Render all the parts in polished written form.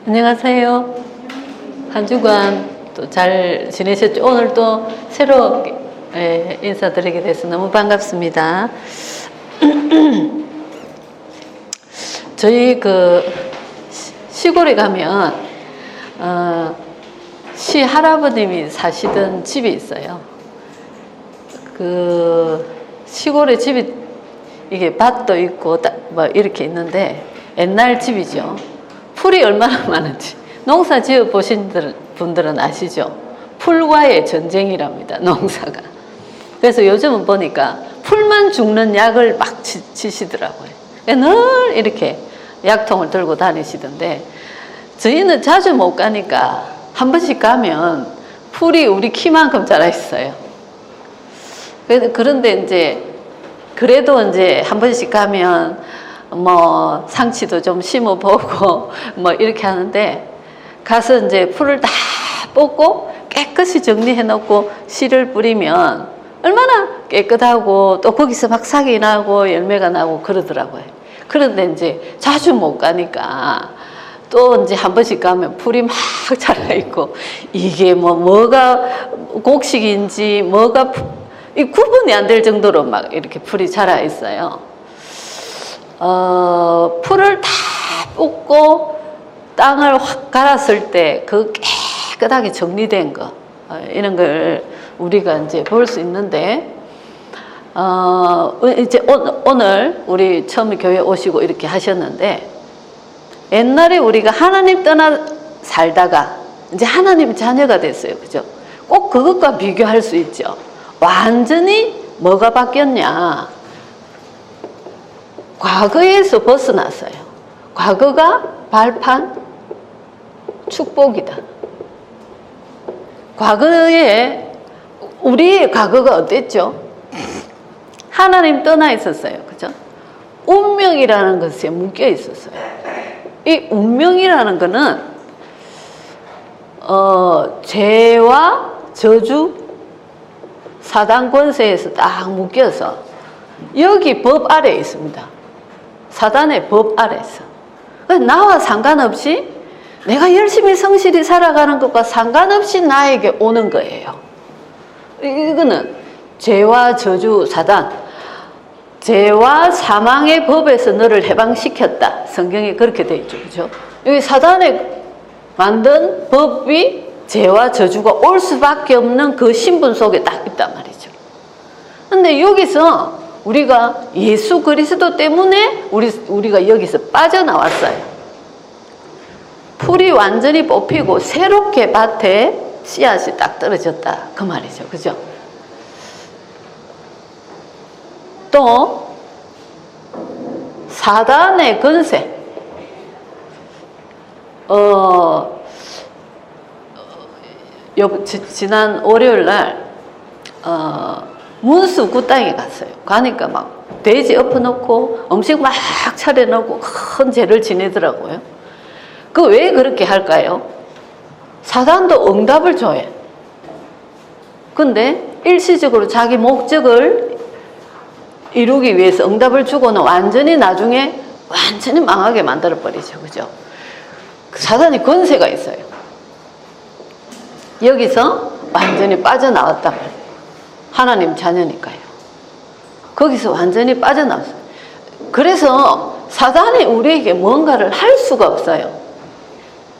안녕하세요. 한 주간 또 잘 지내셨죠? 오늘 또 새롭게 인사드리게 돼서 너무 반갑습니다. 저희 시골에 가면 시할아버님이 사시던 집이 있어요. 시골에 집이 이게 밭도 있고 뭐 이렇게 있는데 옛날 집이죠. 풀이 얼마나 많은지 농사 지어 보신 분들은 아시죠? 풀과의 전쟁이랍니다, 농사가. 그래서 요즘은 보니까 풀만 죽는 약을 막 치시더라고요. 늘 이렇게 약통을 들고 다니시던데, 저희는 자주 못 가니까 한 번씩 가면 풀이 우리 키만큼 자라 있어요. 그런데 이제 그래도 이제 한 번씩 가면 뭐 상치도 좀 심어보고 뭐 이렇게 하는데, 가서 이제 풀을 다 뽑고 깨끗이 정리해 놓고 씨를 뿌리면 얼마나 깨끗하고 또 거기서 막 싹이 나고 열매가 나고 그러더라고요. 그런데 이제 자주 못 가니까 또 이제 한 번씩 가면 풀이 막 자라 있고, 이게 뭐가 곡식인지 뭐가 구분이 안 될 정도로 막 이렇게 풀이 자라 있어요. 풀을 다 뽑고 땅을 확 갈았을 때 그 깨끗하게 정리된 거, 이런 걸 우리가 이제 볼 수 있는데, 이제 오늘 우리 처음에 교회 오시고 이렇게 하셨는데, 옛날에 우리가 하나님 떠나 살다가 이제 하나님 자녀가 됐어요. 그죠? 꼭 그것과 비교할 수 있죠. 완전히 뭐가 바뀌었냐? 과거에서 벗어났어요. 과거가 발판 축복이다. 과거에 우리의 과거가 어땠죠? 하나님 떠나 있었어요. 그죠? 운명이라는 것에 묶여 있었어요. 이 운명이라는 것은 죄와 저주, 사단 권세에서 딱 묶여서 여기 법 아래에 있습니다. 사단의 법 아래에서. 나와 상관없이 내가 열심히 성실히 살아가는 것과 상관없이 나에게 오는 거예요. 이거는 죄와 저주, 사단, 죄와 사망의 법에서 너를 해방시켰다. 성경에 그렇게 되어 있죠. 그죠? 여기 사단이 만든 법이 죄와 저주가 올 수밖에 없는 그 신분 속에 딱 있단 말이죠. 근데 여기서 우리가 예수 그리스도 때문에 우리가 여기서 빠져나왔어요. 풀이 완전히 뽑히고 새롭게 밭에 씨앗이 딱 떨어졌다, 그 말이죠. 그죠? 또 사단의 권세, 지난 월요일 날 문수 굿땅에 갔어요. 가니까 막 돼지 엎어놓고 음식 막 차려놓고 큰 제를 지내더라고요. 왜 그렇게 할까요? 사단도 응답을 줘요. 근데 일시적으로 자기 목적을 이루기 위해서 응답을 주고는 완전히 나중에 완전히 망하게 만들어버리죠. 그죠? 사단이 권세가 있어요. 여기서 완전히 빠져나왔단 말이에요. 하나님 자녀니까요. 거기서 완전히 빠져나왔어요. 그래서 사단이 우리에게 뭔가를 할 수가 없어요.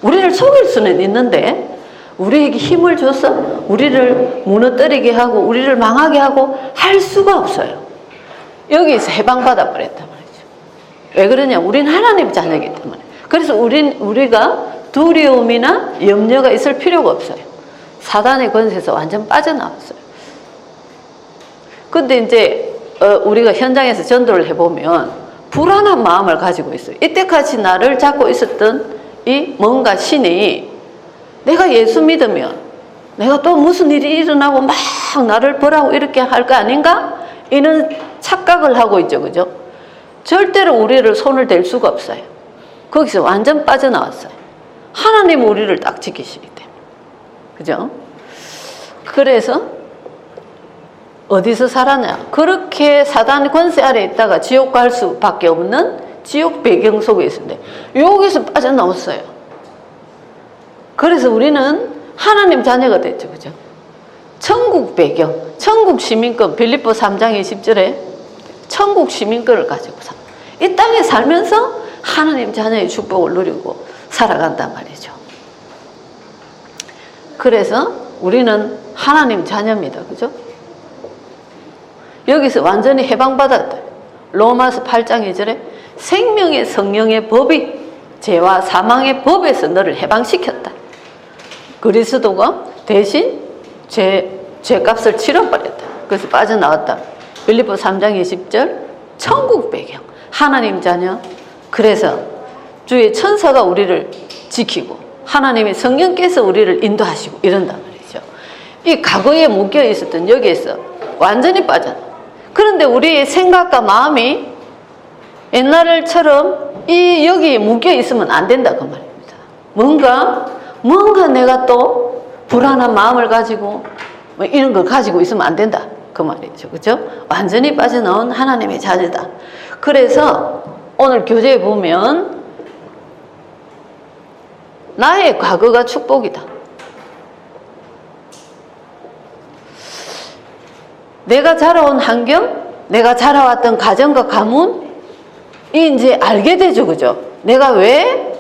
우리를 속일 수는 있는데, 우리에게 힘을 줘서 우리를 무너뜨리게 하고 우리를 망하게 하고 할 수가 없어요. 여기서 해방받아 버렸단 말이죠. 왜 그러냐? 우린 하나님 자녀이기 때문에. 그래서 우리가 두려움이나 염려가 있을 필요가 없어요. 사단의 권세에서 완전 빠져나왔어요. 근데 이제 우리가 현장에서 전도를 해보면 불안한 마음을 가지고 있어요. 이때까지 나를 잡고 있었던 이 뭔가 신이, 내가 예수 믿으면 내가 또 무슨 일이 일어나고 막 나를 벌하고 이렇게 할 거 아닌가? 이런 착각을 하고 있죠. 그죠? 절대로 우리를 손을 댈 수가 없어요. 거기서 완전 빠져나왔어요. 하나님은 우리를 딱 지키시기 때문에. 그죠? 그래서 어디서 살았냐? 그렇게 사단 권세 아래 있다가 지옥 갈 수밖에 없는 지옥 배경 속에 있었는데 여기서 빠져나왔어요. 그래서 우리는 하나님 자녀가 됐죠. 그죠? 천국 배경, 천국 시민권, 빌립보 3장 20절에 천국 시민권을 가지고 이 땅에 살면서 하나님 자녀의 축복을 누리고 살아간단 말이죠. 그래서 우리는 하나님 자녀입니다. 그죠? 여기서 완전히 해방받았다. 로마서 8장 2절에 생명의 성령의 법이 죄와 사망의 법에서 너를 해방시켰다. 그리스도가 대신 죄값을 치러버렸다. 그래서 빠져나왔다. 빌립보 3장 20절 천국 배경, 하나님 자녀. 그래서 주의 천사가 우리를 지키고 하나님의 성령께서 우리를 인도하시고 이런단 말이죠. 이 과거에 묶여 있었던 여기에서 완전히 빠져나. 그런데 우리의 생각과 마음이 옛날처럼 이 여기에 묶여 있으면 안 된다 그 말입니다. 뭔가 내가 또 불안한 마음을 가지고 뭐 이런 걸 가지고 있으면 안 된다 그 말이죠. 그죠? 완전히 빠져나온 하나님의 자녀다. 그래서 오늘 교재에 보면 나의 과거가 축복이다. 내가 자라온 환경, 내가 자라왔던 가정과 가문이 이제 알게 되죠. 그죠? 내가 왜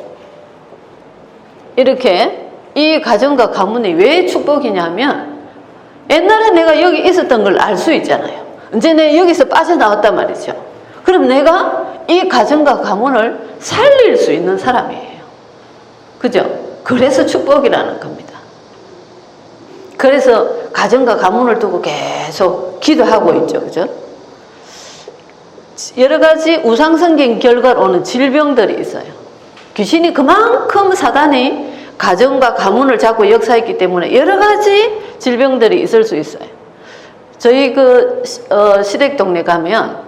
이렇게 이 가정과 가문이 왜 축복이냐면 옛날에 내가 여기 있었던 걸 알 수 있잖아요. 이제 내가 여기서 빠져나왔단 말이죠. 그럼 내가 이 가정과 가문을 살릴 수 있는 사람이에요. 그죠? 그래서 축복이라는 겁니다. 그래서 가정과 가문을 두고 계속 기도하고 있죠. 그죠? 여러 가지 우상성경 결과로 오는 질병들이 있어요. 귀신이 그만큼 사단이 가정과 가문을 잡고 역사했기 때문에 여러 가지 질병들이 있을 수 있어요. 저희 시댁 동네 가면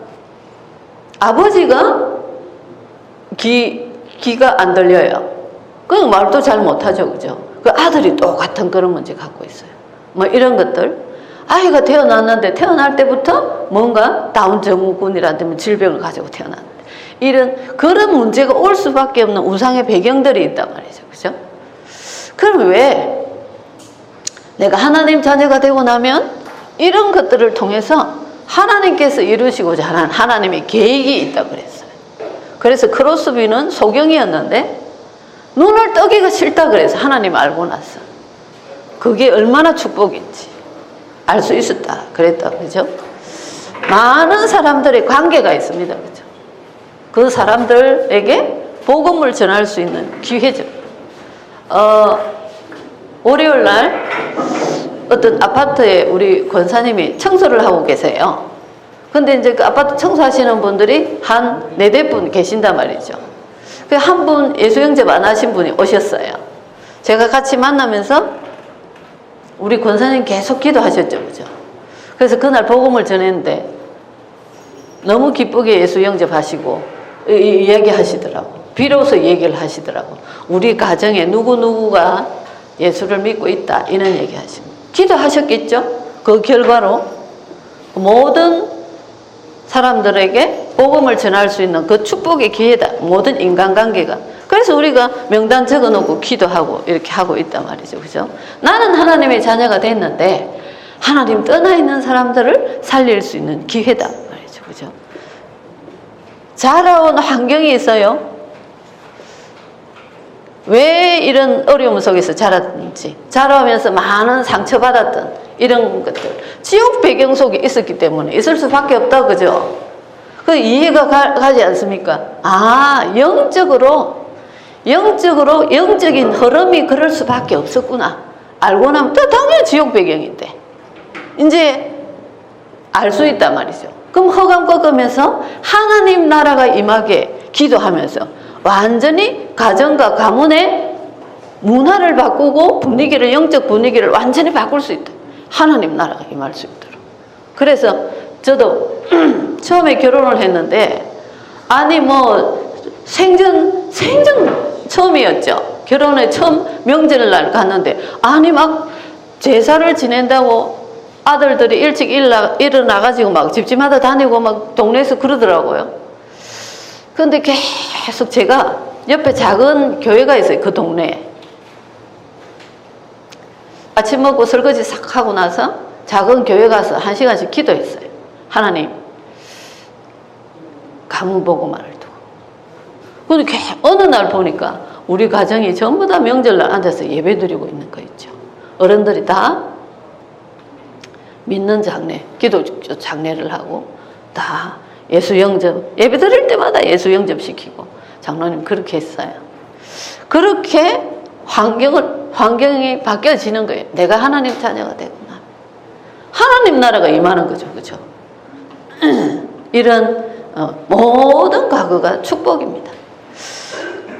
아버지가 귀가 안 들려요. 그냥 말도 잘 못하죠. 그죠? 그 아들이 똑같은 그런 문제 갖고 있어요. 뭐 이런 것들. 아이가 태어났는데 태어날 때부터 뭔가 다운 증후군이라든지 질병을 가지고 태어났는데 이런 그런 문제가 올 수밖에 없는 우상의 배경들이 있단 말이죠. 그죠? 그럼 왜 내가 하나님 자녀가 되고 나면 이런 것들을 통해서 하나님께서 이루시고자 하는 하나님의 계획이 있다고 그랬어요. 그래서 크로스비는 소경이었는데 눈을 뜨기가 싫다 그래서 하나님 알고 나서 그게 얼마나 축복인지 알 수 있었다 그랬다. 그죠? 많은 사람들의 관계가 있습니다. 그죠? 그 사람들에게 복음을 전할 수 있는 기회죠. 월요일 날 어떤 아파트에 우리 권사님이 청소를 하고 계세요. 근데 이제 그 아파트 청소하시는 분들이 한 4-5분 계신단 말이죠. 그 한 분 예수영접 안 하신 분이 오셨어요. 제가 같이 만나면서 우리 권사님 계속 기도하셨죠. 그죠? 그래서 그날 복음을 전했는데 너무 기쁘게 예수 영접하시고 이야기 하시더라고. 비로소 얘기를 하시더라고. 우리 가정에 누구누구가 예수를 믿고 있다. 이런 얘기 하십니다. 기도하셨겠죠? 그 결과로 모든 사람들에게 복음을 전할 수 있는 그 축복의 기회다. 모든 인간관계가. 그래서 우리가 명단 적어놓고 기도하고 이렇게 하고 있단 말이죠. 그죠? 나는 하나님의 자녀가 됐는데 하나님 떠나 있는 사람들을 살릴 수 있는 기회다 말이죠. 그죠? 자라온 환경이 있어요. 왜 이런 어려움 속에서 자랐는지, 자라오면서 많은 상처받았던 이런 것들, 지옥 배경 속에 있었기 때문에 있을 수밖에 없다. 그죠? 그 이해가 가지 않습니까? 아, 영적인 흐름이 그럴 수밖에 없었구나. 알고 나면 또 당연히 지옥 배경인데 이제 알 수 있단 말이죠. 그럼 허감 꺾으면서 하나님 나라가 임하게 기도하면서 완전히 가정과 가문의 문화를 바꾸고 분위기를, 영적 분위기를 완전히 바꿀 수 있다. 하나님 나라가 임할 수 있도록. 그래서 저도 처음에 결혼을 했는데 아니 뭐 생전 처음이었죠. 결혼에 처음 명절날 갔는데 아니 막 제사를 지낸다고 아들들이 일찍 일어나가지고 막 집집마다 다니고 막 동네에서 그러더라고요. 근데 계속 제가 옆에 작은 교회가 있어요. 그 동네에. 아침 먹고 설거지 싹 하고 나서 작은 교회 가서 1시간씩 기도했어요. 하나님, 가문 보고만을 두고. 근데 어느 날 보니까 우리 가정이 전부 다 명절날 앉아서 예배 드리고 있는 거 있죠. 어른들이 다 믿는 장례, 기도 장례를 하고 다 예수 영접, 예배 드릴 때마다 예수 영접 시키고 장로님 그렇게 했어요. 그렇게 환경이 바뀌어지는 거예요. 내가 하나님 자녀가 되구나. 하나님 나라가 임하는 거죠. 그죠? 이런 모든 과거가 축복입니다.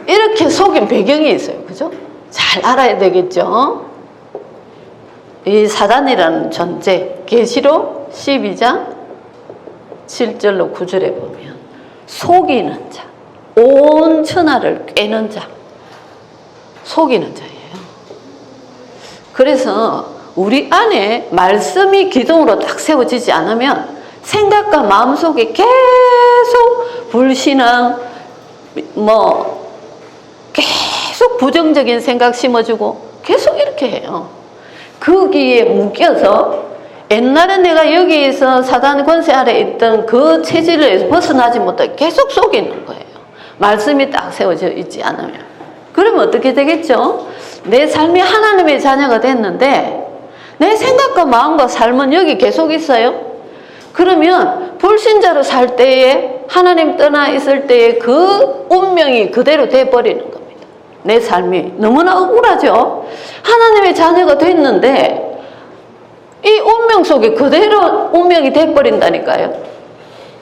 이렇게 속인 배경이 있어요. 그죠? 잘 알아야 되겠죠? 이 사단이라는 존재, 계시록 12장 7절로 9절에 보면 속이는 자, 온 천하를 꿰는 자, 속이는 자예요. 그래서 우리 안에 말씀이 기둥으로 딱 세워지지 않으면 생각과 마음속에 계속 불신앙, 계속 부정적인 생각 심어주고 계속 이렇게 해요. 거기에 묶여서 옛날에 내가 여기에서 사단 권세 아래 있던 그 체질을 벗어나지 못하게 계속 속이는 거예요. 말씀이 딱 세워져 있지 않으면. 그러면 어떻게 되겠죠? 내 삶이 하나님의 자녀가 됐는데 내 생각과 마음과 삶은 여기 계속 있어요. 그러면 불신자로 살 때에 하나님 떠나 있을 때에 그 운명이 그대로 돼버리는 겁니다. 내 삶이 너무나 억울하죠. 하나님의 자녀가 됐는데 이 운명 속에 그대로 운명이 돼버린다니까요.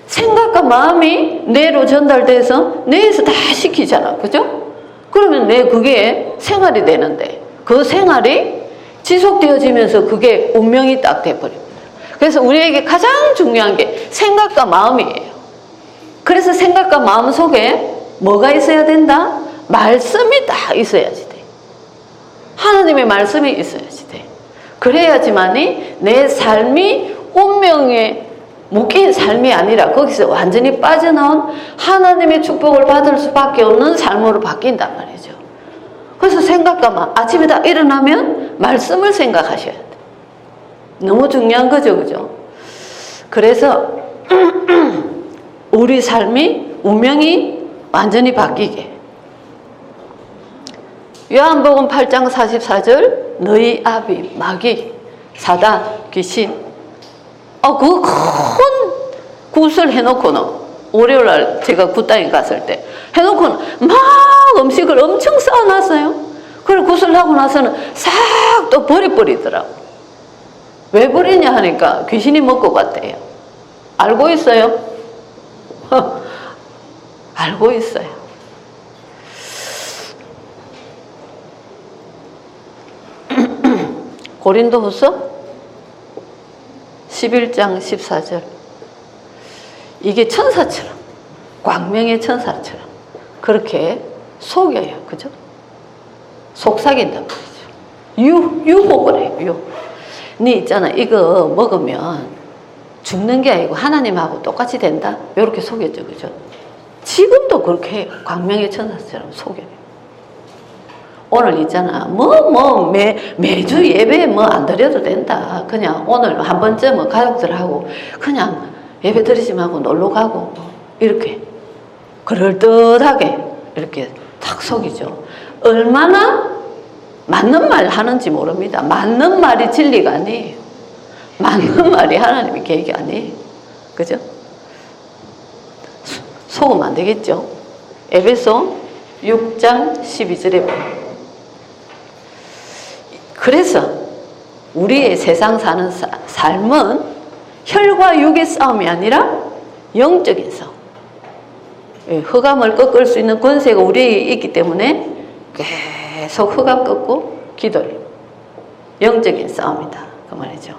생각과 마음이 뇌로 전달돼서 뇌에서 다 시키잖아. 그죠? 그러면 그게 생활이 되는데 그 생활이 지속되어지면서 그게 운명이 딱 돼버립니다. 그래서 우리에게 가장 중요한 게 생각과 마음이에요. 그래서 생각과 마음 속에 뭐가 있어야 된다? 말씀이 딱 있어야지 돼. 하나님의 말씀이 있어야지 돼. 그래야지만이 내 삶이 운명에 묶인 삶이 아니라 거기서 완전히 빠져나온 하나님의 축복을 받을 수밖에 없는 삶으로 바뀐단 말이죠. 그래서 생각과 마음, 아침에 다 일어나면 말씀을 생각하셔야 돼. 너무 중요한 거죠. 그죠? 그래서 우리 삶이 운명이 완전히 바뀌게. 요한복음 8장 44절 너희 아비 마귀 사단 귀신 그 큰 굿을 해놓고는 월요일날 제가 굿땅에 갔을 때 해놓고는 막 음식을 엄청 쌓아놨어요. 그리고 굿을 하고 나서는 싹 또 버리더라고. 왜 버리냐 하니까 귀신이 먹고 갔대요. 알고 있어요? 알고 있어요. 고린도후서 11장 14절 이게 천사처럼 광명의 천사처럼 그렇게 속여요. 그죠? 속삭인단 말이죠. 유혹을 해요. 네 있잖아, 이거 먹으면 죽는 게 아니고 하나님하고 똑같이 된다. 이렇게 속였죠. 그죠? 지금도 그렇게 해요. 광명의 천사처럼 속여요. 오늘 있잖아, 매주 예배 안 드려도 된다. 그냥 오늘 한 번쯤은 가족들하고 그냥 예배 드리지 말고 놀러 가고, 이렇게. 그럴듯하게 이렇게 탁 속이죠. 얼마나 맞는 말 하는지 모릅니다. 맞는 말이 진리가 아니에요. 맞는 말이 하나님의 계획이 아니에요. 그죠? 속으면 안 되겠죠? 에베소 6장 12절에 보면. 그래서 우리의 세상 사는 삶은 혈과 육의 싸움이 아니라 영적인 싸움. 흑암을 꺾을 수 있는 권세가 우리에게 있기 때문에 계속 흑암 꺾고 기도를. 영적인 싸움이다. 그 말이죠.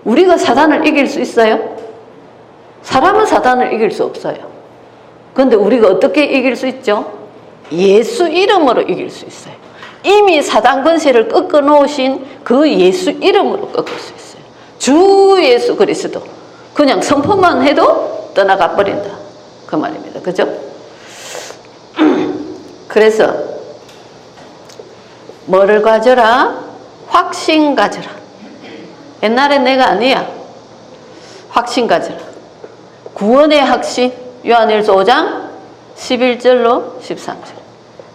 우리가 사단을 이길 수 있어요? 사람은 사단을 이길 수 없어요. 그런데 우리가 어떻게 이길 수 있죠? 예수 이름으로 이길 수 있어요. 이미 사단 권세를 꺾어 놓으신 그 예수 이름으로 꺾을 수 있어요. 주 예수 그리스도. 그냥 선포만 해도 떠나가 버린다. 그 말입니다. 그죠? 그래서 뭐를 가져라? 확신 가져라. 옛날에 내가 아니야. 확신 가져라. 구원의 확신. 요한일서 5장 11절로 13절.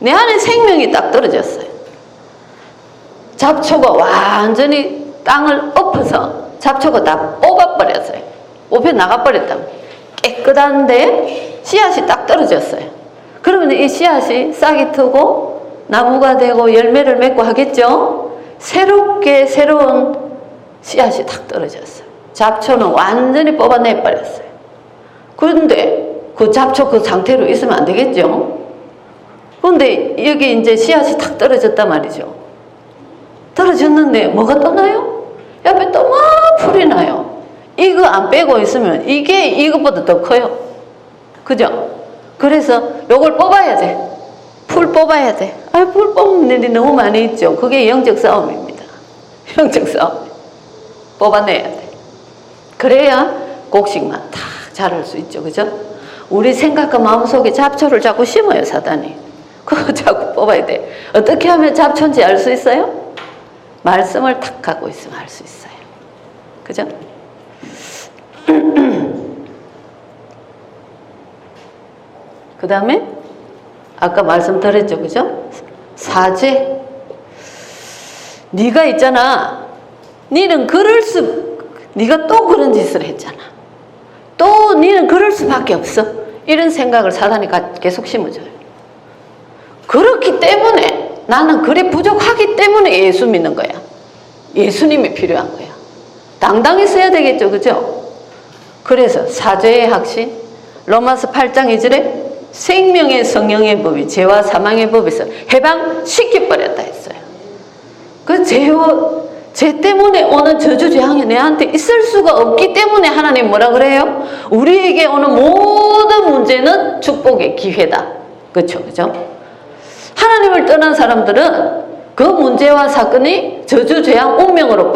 내 안에 생명이 딱 떨어졌어요. 잡초가 완전히 땅을 엎어서 잡초가 다 뽑아버렸어요. 뽑혀 나가버렸다고. 깨끗한데 씨앗이 딱 떨어졌어요. 그러면 이 씨앗이 싹이 트고 나무가 되고 열매를 맺고 하겠죠? 새롭게 새로운 씨앗이 딱 떨어졌어요. 잡초는 완전히 뽑아내버렸어요. 그런데 그 잡초 그 상태로 있으면 안 되겠죠? 그런데 여기 이제 씨앗이 탁 떨어졌단 말이죠. 떨어졌는데 뭐가 떠나요? 옆에 또 막 풀이 나요. 이거 안 빼고 있으면 이게 이것보다 더 커요. 그죠? 그래서 요걸 뽑아야 돼. 풀 뽑아야 돼. 풀 뽑는 일이 너무 많이 있죠. 그게 영적 싸움입니다. 영적 싸움. 뽑아내야 돼. 그래야 곡식만 다 자랄 수 있죠. 그죠? 우리 생각과 마음속에 잡초를 자꾸 심어요, 사단이. 그거 자꾸 뽑아야 돼. 어떻게 하면 잡초인지 알 수 있어요? 말씀을 탁 갖고 있으면 알 수 있어요. 그죠? 그 다음에 아까 말씀드렸죠. 그죠? 사죄. 네가 있잖아. 네가 또 그런 짓을 했잖아. 또 네는 그럴 수밖에 없어. 이런 생각을 사단이 계속 심어줘요. 그렇기 때문에 나는 그래 부족하기 때문에 예수 믿는 거야. 예수님이 필요한 거야. 당당히 써야 되겠죠. 그죠? 그래서 사죄의 확신. 로마서 8장 2절에 생명의 성령의 법이 죄와 사망의 법에서 해방시켜버렸다 했어요. 그 죄 때문에 오는 저주 재앙이 내한테 있을 수가 없기 때문에 하나님 뭐라 그래요? 우리에게 오는 모든 문제는 축복의 기회다. 그렇죠? 그죠? 하나님을 떠난 사람들은 그 문제와 사건이 저주 재앙 운명으로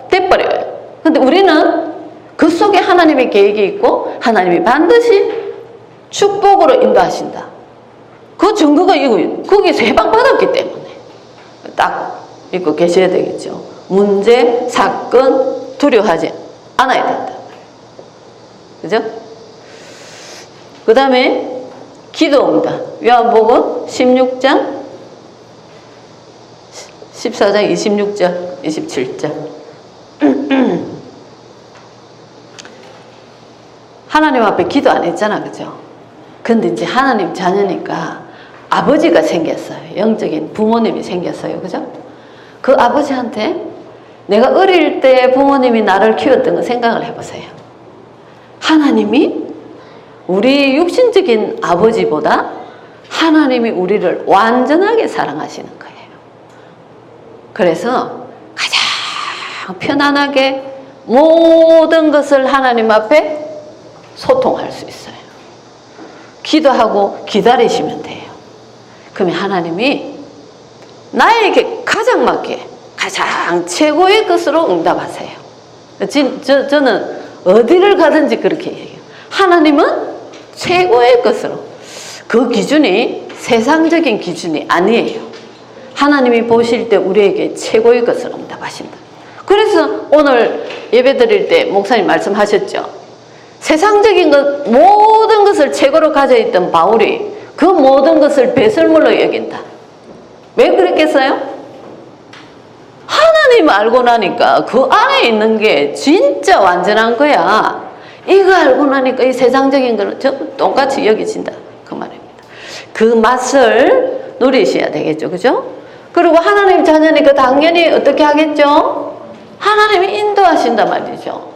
돼버려요. 근데 우리는 그 속에 하나님의 계획이 있고 하나님이 반드시 축복으로 인도하신다. 그 증거가 거기서 해방받았기 때문에 딱 믿고 계셔야 되겠죠. 문제, 사건 두려워하지 않아야 된다. 그죠? 그 다음에 기도입니다. 요한복음 16장 14장 26절 27절 하나님 앞에 기도 안 했잖아. 그죠? 근데 이제 하나님 자녀니까 아버지가 생겼어요. 영적인 부모님이 생겼어요. 그죠? 그 아버지한테 내가 어릴 때 부모님이 나를 키웠던 거 생각을 해보세요. 하나님이 우리 육신적인 아버지보다 하나님이 우리를 완전하게 사랑하시는 거예요. 그래서 가장 편안하게 모든 것을 하나님 앞에 소통할 수 있어요. 기도하고 기다리시면 돼요. 그러면 하나님이 나에게 가장 맞게 가장 최고의 것으로 응답하세요. 저는 어디를 가든지 그렇게 얘기해요. 하나님은 최고의 것으로. 그 기준이 세상적인 기준이 아니에요. 하나님이 보실 때 우리에게 최고의 것을 응답하신다. 그래서 오늘 예배 드릴 때 목사님 말씀하셨죠. 세상적인 것 모든 것을 최고로 가져있던 바울이 그 모든 것을 배설물로 여긴다. 왜 그랬겠어요? 하나님 알고 나니까 그 안에 있는 게 진짜 완전한 거야. 이거 알고 나니까 이 세상적인 거는 전부 똑같이 여겨진다. 그 말입니다. 그 맛을 누리셔야 되겠죠. 그죠? 그리고 하나님 자녀니까 당연히 어떻게 하겠죠? 하나님이 인도하신단 말이죠.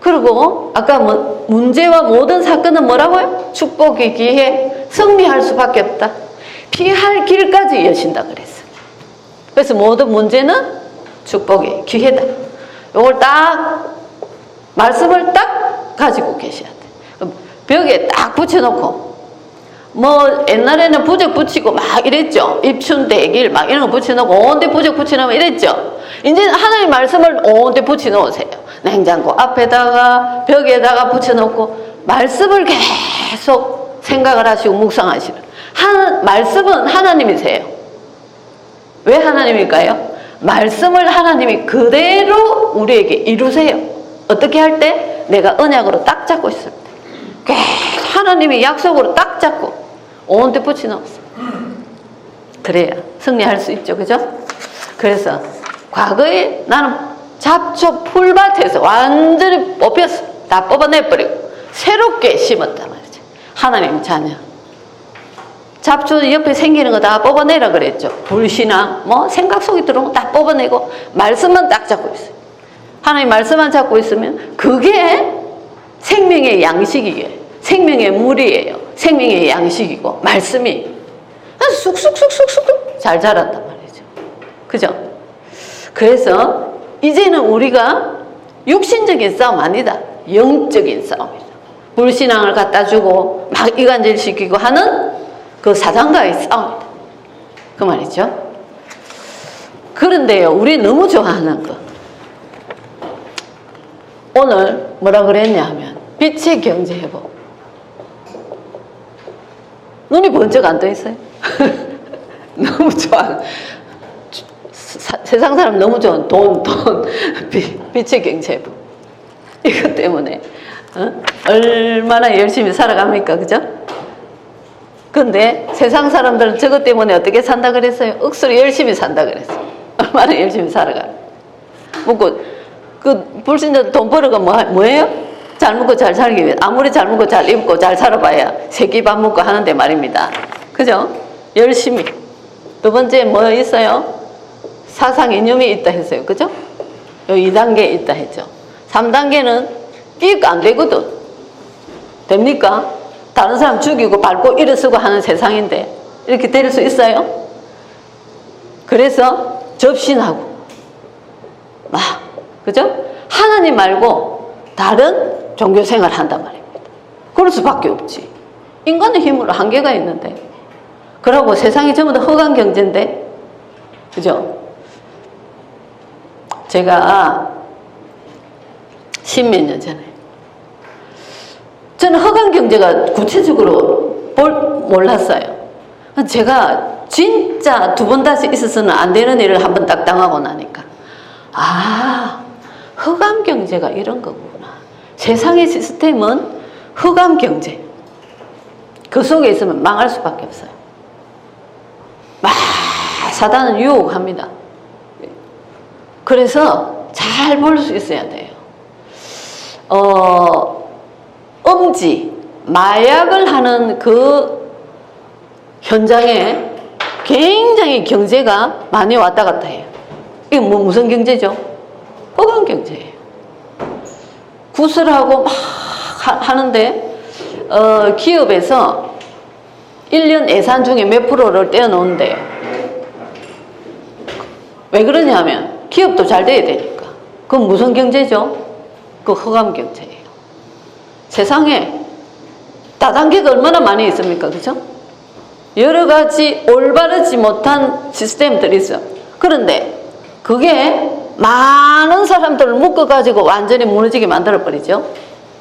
그리고 아까 문제와 모든 사건은 뭐라고요? 축복의 기회, 승리할 수밖에 없다. 피할 길까지 여신다 그랬어. 그래서 모든 문제는 축복의 기회다. 이걸 딱 말씀을 딱 가지고 계셔야 돼. 벽에 딱 붙여놓고 옛날에는 부적 붙이고 막 이랬죠. 입춘 대길 막 이런 거 붙여놓고 온데 부적 붙여놓으면 이랬죠. 이제 하나님 말씀을 온데 붙여놓으세요. 냉장고 앞에다가 벽에다가 붙여놓고 말씀을 계속 생각을 하시고 묵상하시는. 말씀은 하나님이세요. 왜 하나님일까요? 말씀을 하나님이 그대로 우리에게 이루세요. 어떻게 할 때? 내가 언약으로 딱 잡고 있을 때. 하나님이 약속으로 딱 잡고 온데 붙이 넣었어. 그래야 승리할 수 있죠. 그죠? 그래서 과거에 나는 잡초 풀밭에서 완전히 뽑혔어. 다 뽑아내버리고 새롭게 심었단 말이죠. 하나님 자녀. 잡초 옆에 생기는 거 다 뽑아내라 그랬죠. 불신앙, 뭐 생각 속에 들어오면 다 뽑아내고 말씀만 딱 잡고 있어요. 하나님 말씀만 잡고 있으면 그게 생명의 양식이에요. 생명의 물이에요. 생명의 양식이고 말씀이 쑥쑥쑥쑥쑥 잘 자란단 말이죠. 그죠? 그래서 이제는 우리가 육신적인 싸움 아니다. 영적인 싸움이다. 불신앙을 갖다 주고 막 이간질시키고 하는 그 사단과의 싸움이다. 그 말이죠. 그런데요, 우리 너무 좋아하는 거. 오늘 뭐라 그랬냐 하면 빛의 경제 회복. 눈이 번쩍 안 떠 있어요. 너무 좋아. 세상 사람 너무 좋은 돈, 빛의 경제 회복. 이것 때문에 얼마나 열심히 살아갑니까, 그죠? 근데 세상 사람들은 저것 때문에 어떻게 산다 그랬어요? 억수로 열심히 산다 그랬어요. 얼마나 열심히 살아가. 먹고 그 불신자들 돈 벌어가 뭐예요? 잘 먹고 잘 살기 위해. 아무리 잘 먹고 잘 입고 잘 살아봐야 세 끼 밥 먹고 하는데 말입니다. 그죠? 열심히. 두 번째 뭐 있어요? 사상 이념이 있다 했어요. 그죠? 요 2단계 있다 했죠. 3단계는 끼가 안 되거든. 됩니까? 다른 사람 죽이고 밟고 일어서고 하는 세상인데 이렇게 될 수 있어요? 그래서 접신하고 막, 그죠? 하나님 말고 다른 종교 생활을 한단 말입니다. 그럴 수밖에 없지. 인간의 힘으로 한계가 있는데. 그러고 세상이 전부 다 허강 경제인데, 그죠? 제가 10몇 년 전에 저는 허강 경제가 구체적으로 몰랐어요. 제가 진짜 두 번 다시 있어서는 안 되는 일을 한 번 딱 당하고 나니까 허감 경제가 이런 거구나. 세상의 시스템은 허감 경제. 그 속에 있으면 망할 수밖에 없어요. 사단은 유혹합니다. 그래서 잘 볼 수 있어야 돼요. 음지, 마약을 하는 그 현장에 굉장히 경제가 많이 왔다 갔다 해요. 이게 무슨 경제죠? 허강 경제예요. 구슬하고 막 하는데 기업에서 1년 예산 중에 몇 프로를 떼어놓는데요. 왜 그러냐면 기업도 잘 돼야 되니까. 그건 무슨 경제죠? 그 허감 경제예요. 세상에 다단계가 얼마나 많이 있습니까? 그죠? 여러 가지 올바르지 못한 시스템들이 있어. 그런데 그게 많은 사람들을 묶어가지고 완전히 무너지게 만들어버리죠.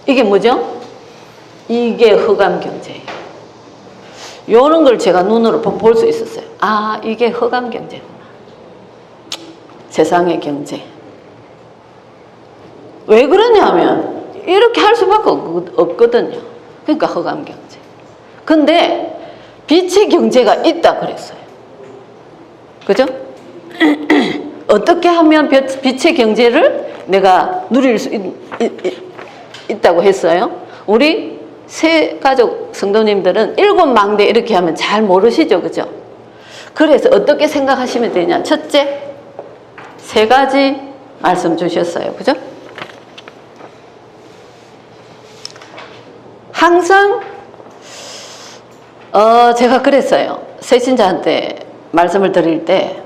이게 뭐죠? 이게 허감 경제예요. 이런 걸 제가 눈으로 볼 수 있었어요. 이게 허감 경제구나. 세상의 경제. 왜 그러냐면 이렇게 할 수밖에 없거든요. 그러니까 허감 경제. 근데 빛의 경제가 있다 그랬어요. 그죠? 어떻게 하면 빛의 경제를 내가 누릴 수 있다고 했어요? 우리 새 가족 성도님들은 7망대 이렇게 하면 잘 모르시죠? 그죠? 그래서 어떻게 생각하시면 되냐? 첫째, 3가지 말씀 주셨어요. 그죠? 항상 제가 그랬어요. 새신자한테 말씀을 드릴 때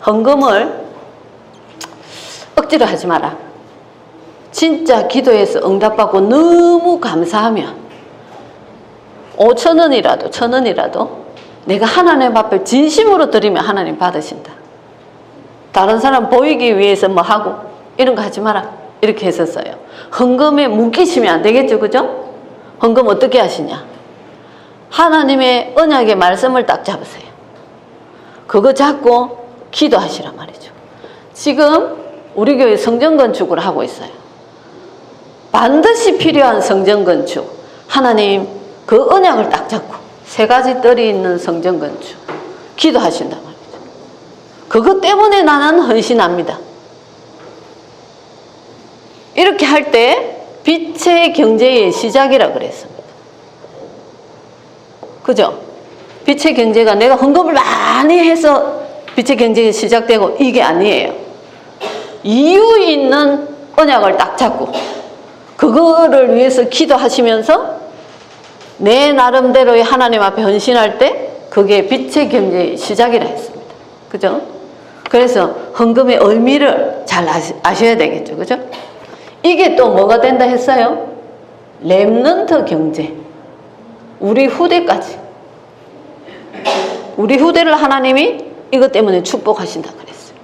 헌금을 억지로 하지 마라. 진짜 기도해서 응답받고 너무 감사하면 5,000원이라도 1,000원이라도 내가 하나님 앞에 진심으로 드리면 하나님 받으신다. 다른 사람 보이기 위해서 뭐 하고 이런 거 하지 마라. 이렇게 했었어요. 헌금에 묶이시면 안 되겠죠. 그죠? 헌금 어떻게 하시냐? 하나님의 언약의 말씀을 딱 잡으세요. 그거 잡고 기도하시란 말이죠. 지금 우리 교회 성전 건축을 하고 있어요. 반드시 필요한 성전 건축. 하나님 그 언약을 딱 잡고 3가지 뜰이 있는 성전 건축 기도하신단 말이죠. 그것 때문에 나는 헌신합니다. 이렇게 할 때 빛의 경제의 시작이라 그랬습니다. 그죠? 빛의 경제가 내가 헌금을 많이 해서 빛의 경제가 시작되고 이게 아니에요. 이유 있는 언약을 딱 잡고 그거를 위해서 기도하시면서 내 나름대로의 하나님 앞에 헌신할 때 그게 빛의 경제의 시작이라 했습니다. 그죠? 그래서 헌금의 의미를 잘 아셔야 되겠죠. 그죠? 이게 또 뭐가 된다 했어요? 렘넌트 경제. 우리 후대까지. 우리 후대를 하나님이 이것 때문에 축복하신다 그랬어요.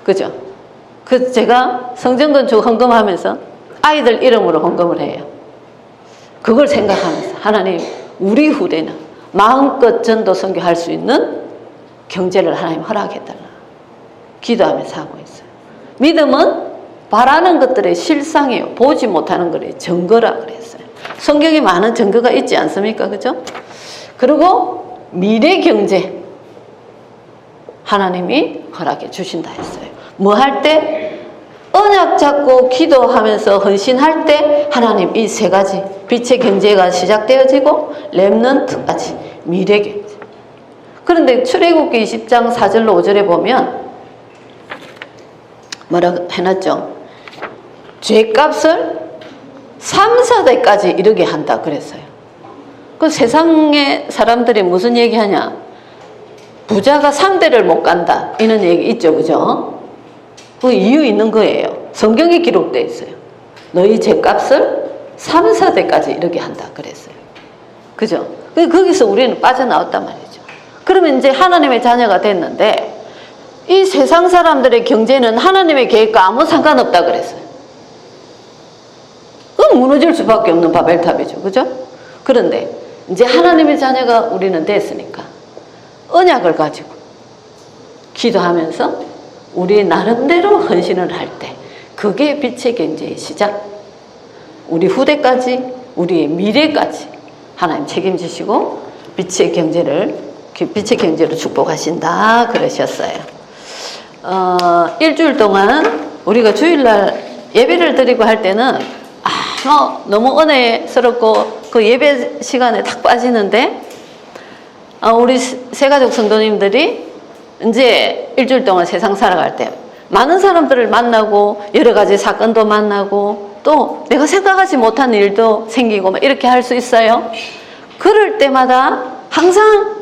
그죠? 그 제가 성전건축 헌금하면서 아이들 이름으로 헌금을 해요. 그걸 생각하면서 하나님 우리 후대는 마음껏 전도 선교할 수 있는 경제를 하나님 허락해달라 기도하면서 하고 있어요. 믿음은 바라는 것들의 실상이에요. 보지 못하는 것의 증거라 그랬어요. 성경에 많은 증거가 있지 않습니까? 그죠? 그리고 미래 경제 하나님이 허락해 주신다 했어요. 뭐 할 때? 언약 잡고 기도하면서 헌신할 때 하나님 이 3가지 빛의 경제가 시작되어지고 렘넌트까지 미래 경제. 그런데 출애굽기 20장 4절로 5절에 보면 뭐라 해놨죠? 죄값을 3, 4대까지 이르게 한다 그랬어요. 그 세상의 사람들이 무슨 얘기하냐? 부자가 3대를 못 간다 이런 얘기 있죠. 그죠? 그 이유 있는 거예요. 성경에 기록되어 있어요. 너희 죄값을 3, 4대까지 이르게 한다 그랬어요. 그죠? 거기서 우리는 빠져나왔단 말이죠. 그러면 이제 하나님의 자녀가 됐는데 이 세상 사람들의 경제는 하나님의 계획과 아무 상관없다 그랬어요. 그건 무너질 수밖에 없는 바벨탑이죠. 그죠? 그런데 이제 하나님의 자녀가 우리는 됐으니까 언약을 가지고 기도하면서 우리 나름대로 헌신을 할 때 그게 빛의 경제의 시작. 우리 후대까지 우리의 미래까지 하나님 책임지시고 빛의 경제로 축복하신다 그러셨어요. 일주일 동안 우리가 주일날 예배를 드리고 할 때는 너무 은혜스럽고 그 예배 시간에 탁 빠지는데 우리 새가족 성도님들이 이제 일주일 동안 세상 살아갈 때 많은 사람들을 만나고 여러 가지 사건도 만나고 또 내가 생각하지 못한 일도 생기고 이렇게 할 수 있어요. 그럴 때마다 항상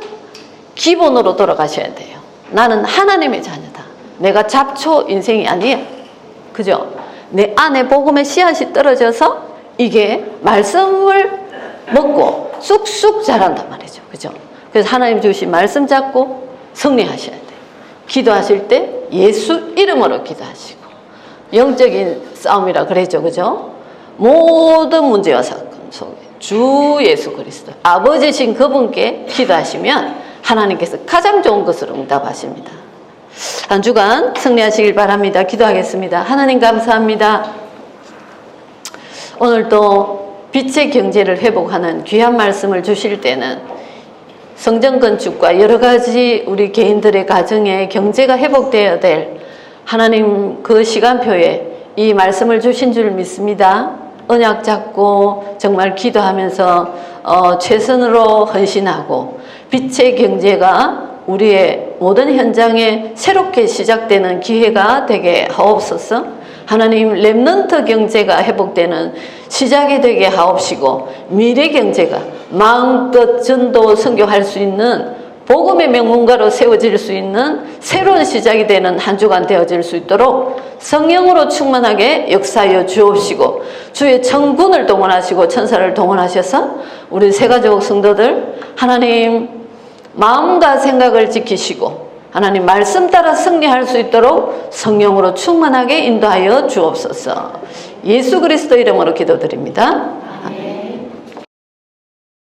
기본으로 돌아가셔야 돼요. 나는 하나님의 자녀다. 내가 잡초 인생이 아니야. 그죠? 내 안에 복음의 씨앗이 떨어져서 이게 말씀을 먹고 쑥쑥 자란단 말이죠. 그죠? 그래서 하나님 주신 말씀 잡고 승리하셔야 돼요. 기도하실 때 예수 이름으로 기도하시고 영적인 싸움이라 그랬죠. 그죠? 모든 문제와 사건 속에 주 예수 그리스도 아버지신 그분께 기도하시면 하나님께서 가장 좋은 것으로 응답하십니다. 한 주간 승리하시길 바랍니다. 기도하겠습니다. 하나님 감사합니다. 오늘도 빛의 경제를 회복하는 귀한 말씀을 주실 때는 성전 건축과 여러 가지 우리 개인들의 가정에 경제가 회복되어야 될 하나님 그 시간표에 이 말씀을 주신 줄 믿습니다. 언약 잡고 정말 기도하면서 최선으로 헌신하고 빛의 경제가 우리의 모든 현장에 새롭게 시작되는 기회가 되게 하옵소서. 하나님 렘넌트 경제가 회복되는 시작이 되게 하옵시고 미래 경제가 마음껏 전도 선교할 수 있는 복음의 명문가로 세워질 수 있는 새로운 시작이 되는 한 주간 되어질 수 있도록 성령으로 충만하게 역사하여 주옵시고 주의 천군을 동원하시고 천사를 동원하셔서 우리 새가족 성도들 하나님 마음과 생각을 지키시고 하나님 말씀 따라 승리할 수 있도록 성령으로 충만하게 인도하여 주옵소서. 예수 그리스도 이름으로 기도드립니다.